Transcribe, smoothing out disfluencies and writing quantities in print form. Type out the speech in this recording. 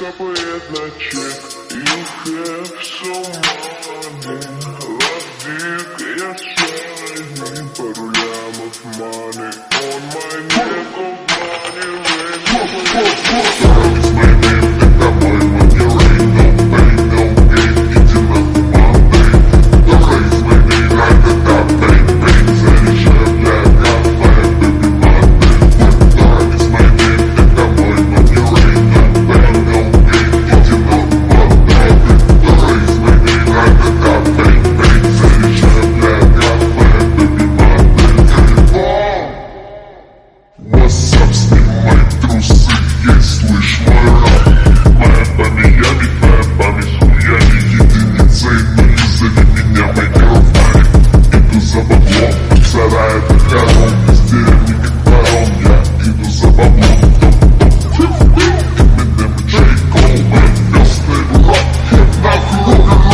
капает на чек. You have so money, like dick, я shining. Пару лямов money on my neck of money. It's my name, это мой money rain. No pain, no gain, иди на Monday. Raise my name, like a top pain, pain. Заряжаю для кафе, baby Monday. It's my name, это мой money rain. No pain, no gain, иди на Monday. Raise my name, like a top pain, pain. Заряжаю для кафе, baby Monday. What's up, снимай трусы, есть, слышь, мой рап. Моя память ями, твоя память хуями. Единицей нули, зови меня мой girlfriend. Иду за баблом, сарай это хором. Из деревни как ворон, я иду за баблом. Топ-топ, Eminem, J. Cole, мой пёстый рок. Нахуй рок.